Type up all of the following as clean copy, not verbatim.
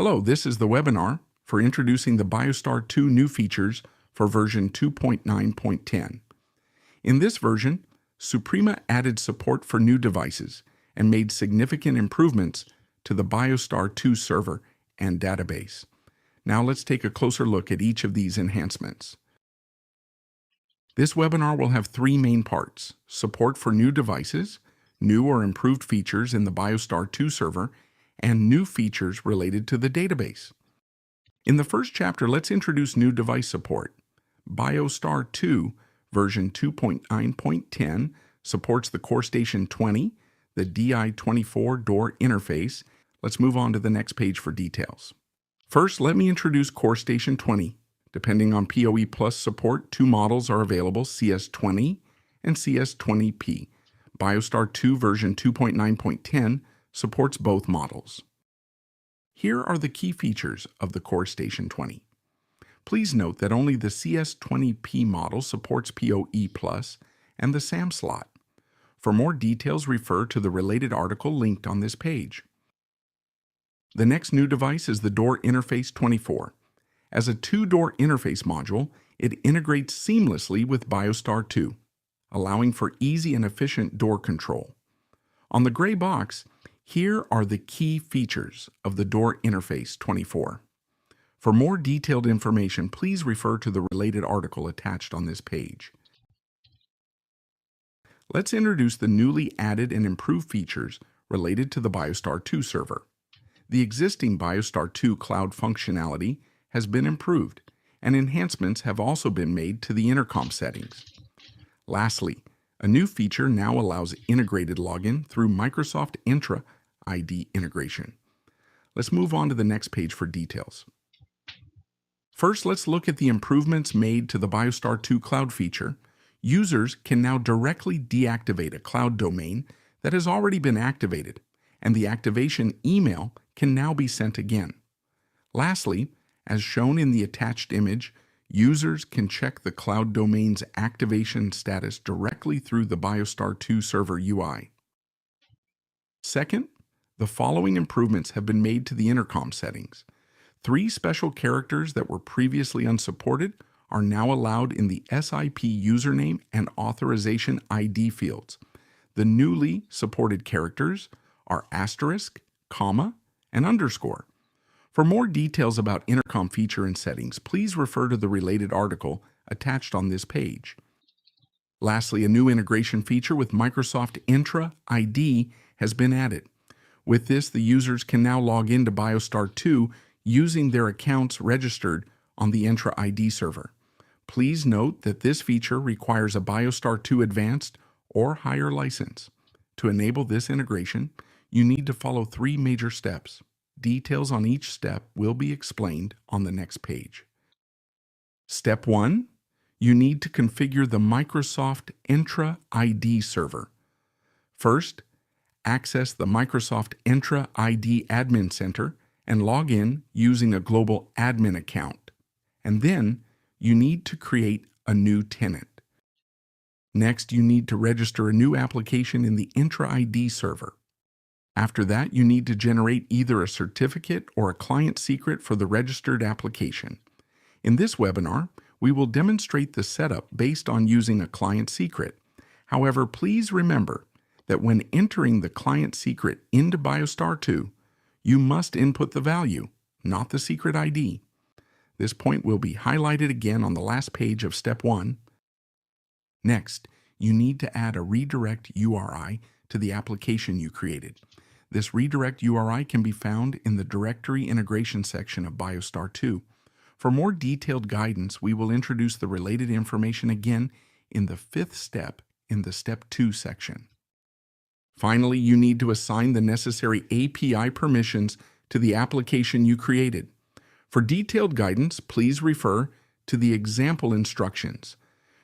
Hello, this is the webinar for introducing the BioStar 2 new features for version 2.9.10. In this version, Suprema added support for new devices and made significant improvements to the BioStar 2 server and database. Now let's take a closer look at each of these enhancements. This webinar will have three main parts: support for new devices, new or improved features in the BioStar 2 server, and new features related to the database. In the first chapter, let's introduce new device support. BioStar 2 version 2.9.10 supports the CoreStation 20, the DI24 door interface. Let's move on to the next page for details. First, let me introduce CoreStation 20. Depending on PoE Plus support, two models are available, CS20 and CS20P. BioStar 2 version 2.9.10 supports both models. Here are the key features of the CoreStation 20. Please note that only the CS20P model supports PoE Plus and the SAM slot. For more details, refer to the related article linked on this page. The next new device is the Door Interface 24. As a two-door interface module, it integrates seamlessly with BioStar 2, allowing for easy and efficient door control. On the gray box, here are the key features of the Door Interface 24. For more detailed information, please refer to the related article attached on this page. Let's introduce the newly added and improved features related to the BioStar 2 server. The existing BioStar 2 cloud functionality has been improved, and enhancements have also been made to the intercom settings. Lastly, a new feature now allows integrated login through Microsoft Entra ID integration. Let's move on to the next page for details. First, let's look at the improvements made to the BioStar 2 cloud feature. Users can now directly deactivate a cloud domain that has already been activated, and the activation email can now be sent again. Lastly, as shown in the attached image, users can check the cloud domain's activation status directly through the BioStar 2 server UI. Second, the following improvements have been made to the intercom settings. Three special characters that were previously unsupported are now allowed in the SIP username and authorization ID fields. The newly supported characters are asterisk, comma, and underscore. For more details about intercom feature and settings, please refer to the related article attached on this page. Lastly, a new integration feature with Microsoft Entra ID has been added. With this, the users can now log into BioStar 2 using their accounts registered on the Entra ID server. Please note that this feature requires a BioStar 2 Advanced or higher license. To enable this integration, you need to follow three major steps. Details on each step will be explained on the next page. Step 1. You need to configure the Microsoft Entra ID server. First, access the Microsoft Entra ID Admin Center and log in using a global admin account. And then, you need to create a new tenant. Next, you need to register a new application in the Entra ID server. After that, you need to generate either a certificate or a client secret for the registered application. In this webinar, we will demonstrate the setup based on using a client secret. However, please remember that when entering the client secret into BioStar 2, you must input the value, not the secret ID. This point will be highlighted again on the last page of Step 1. Next, you need to add a redirect URI to the application you created. This redirect URI can be found in the Directory Integration section of BioStar 2. For more detailed guidance, we will introduce the related information again in the fifth step in the Step 2 section. Finally, you need to assign the necessary API permissions to the application you created. For detailed guidance, please refer to the example instructions.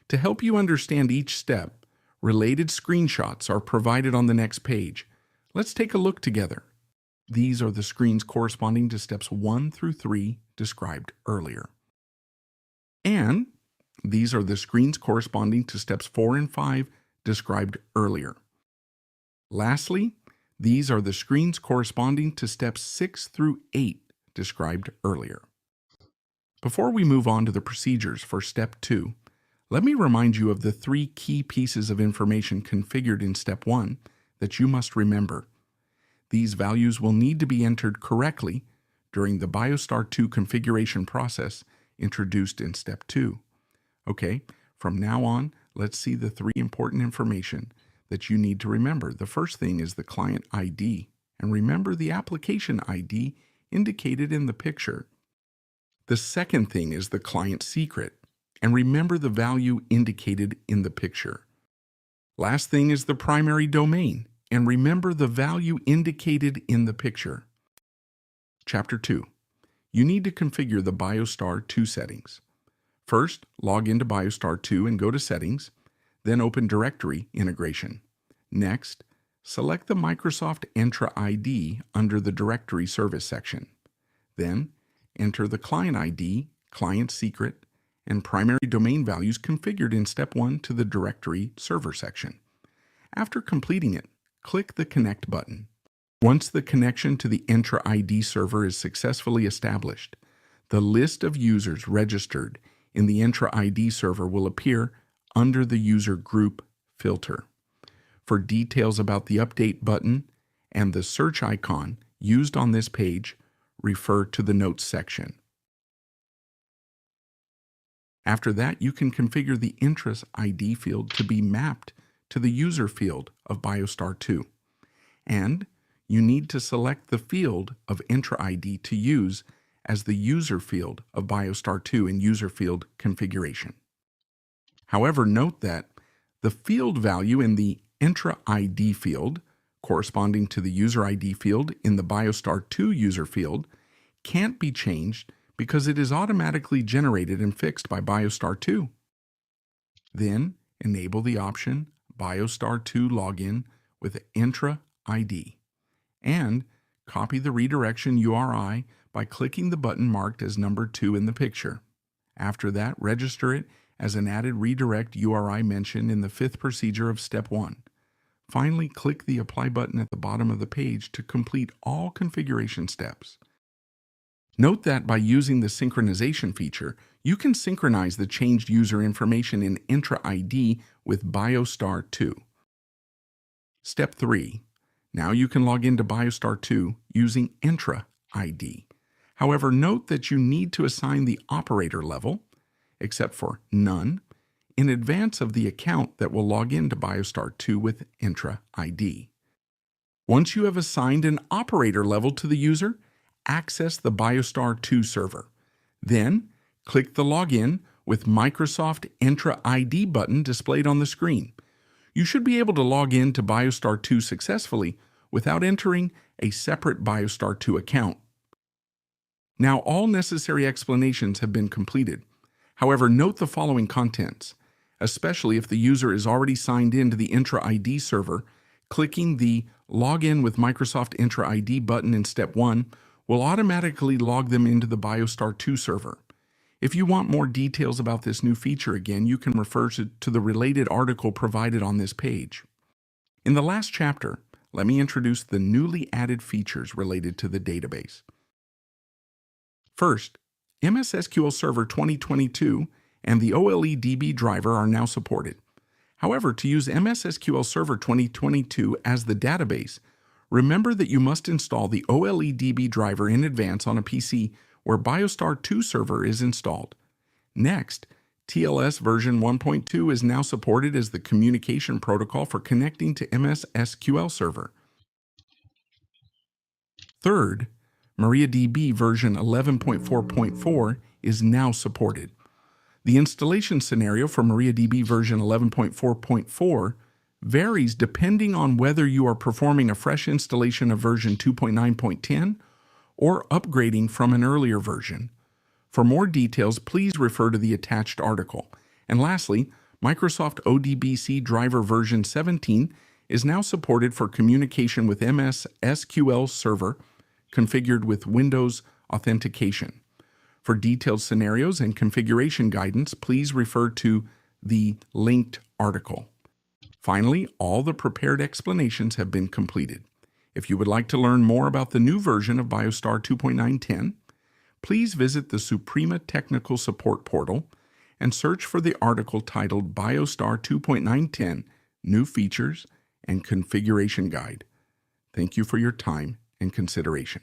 To help you understand each step, related screenshots are provided on the next page. Let's take a look together. These are the screens corresponding to steps 1 through 3 described earlier. And these are the screens corresponding to steps 4 and 5 described earlier. Lastly, these are the screens corresponding to steps 6 through 8 described earlier. Before we move on to the procedures for Step 2, let me remind you of the 3 key pieces of information configured in Step 1 that you must remember. These values will need to be entered correctly during the BioStar 2 configuration process introduced in Step 2. Okay, from now on, let's see the 3 important information that you need to remember. The first thing is the client ID, and remember the application ID indicated in the picture. The second thing is the client secret, and remember the value indicated in the picture. Last thing is the primary domain, and remember the value indicated in the picture. Chapter 2. You need to configure the BioStar 2 settings. First, log into BioStar 2 and go to Settings, then open Directory Integration. Next, select the Microsoft Entra ID under the Directory Service section. Then, enter the client ID, client secret, and primary domain values configured in Step 1 to the Directory Server section. After completing it, click the Connect button. Once the connection to the Entra ID server is successfully established, the list of users registered in the Entra ID server will appear under the User Group filter. For details about the Update button and the search icon used on this page, refer to the Notes section. After that, you can configure the Entra ID field to be mapped to the user field of BioStar 2. And you need to select the field of Entra ID to use as the user field of BioStar 2 in user field configuration. However, note that the field value in the Entra ID field, corresponding to the user ID field in the BioStar 2 user field, can't be changed because it is automatically generated and fixed by BioStar 2. Then, enable the option BioStar 2 Login with Entra ID, and copy the redirection URI by clicking the button marked as number 2 in the picture. After that, register it as an added redirect URI mentioned in the 5th procedure of Step 1. Finally, click the Apply button at the bottom of the page to complete all configuration steps. Note that by using the synchronization feature, you can synchronize the changed user information in Entra ID with BioStar 2. Step 3. Now you can log into BioStar 2 using Entra ID. However, note that you need to assign the operator level, except for None, in advance of the account that will log into BioStar 2 with Entra ID. Once you have assigned an operator level to the user, access the BioStar 2 server. Then, click the Login with Microsoft Entra ID button displayed on the screen. You should be able to log in to BioStar 2 successfully without entering a separate BioStar 2 account. Now all necessary explanations have been completed. However, note the following contents. Especially if the user is already signed in to the Entra ID server, clicking the Login with Microsoft Entra ID button in Step 1 will automatically log them into the BioStar 2 server. If you want more details about this new feature again, you can refer to the related article provided on this page. In the last chapter, let me introduce the newly added features related to the database. First, MS SQL Server 2022 and the OLEDB driver are now supported. However, to use MS SQL Server 2022 as the database, remember that you must install the OLEDB driver in advance on a PC where BioStar 2 server is installed. Next, TLS version 1.2 is now supported as the communication protocol for connecting to MS SQL Server. Third, MariaDB version 11.4.4 is now supported. The installation scenario for MariaDB version 11.4.4 varies depending on whether you are performing a fresh installation of version 2.9.10 or upgrading from an earlier version. For more details, please refer to the attached article. And lastly, Microsoft ODBC driver version 17 is now supported for communication with MS SQL Server configured with Windows authentication. For detailed scenarios and configuration guidance, please refer to the linked article. Finally, all the prepared explanations have been completed. If you would like to learn more about the new version of BioStar 2.9.10, please visit the Suprema Technical Support Portal and search for the article titled BioStar 2.9.10 New Features and Configuration Guide. Thank you for your time and consideration.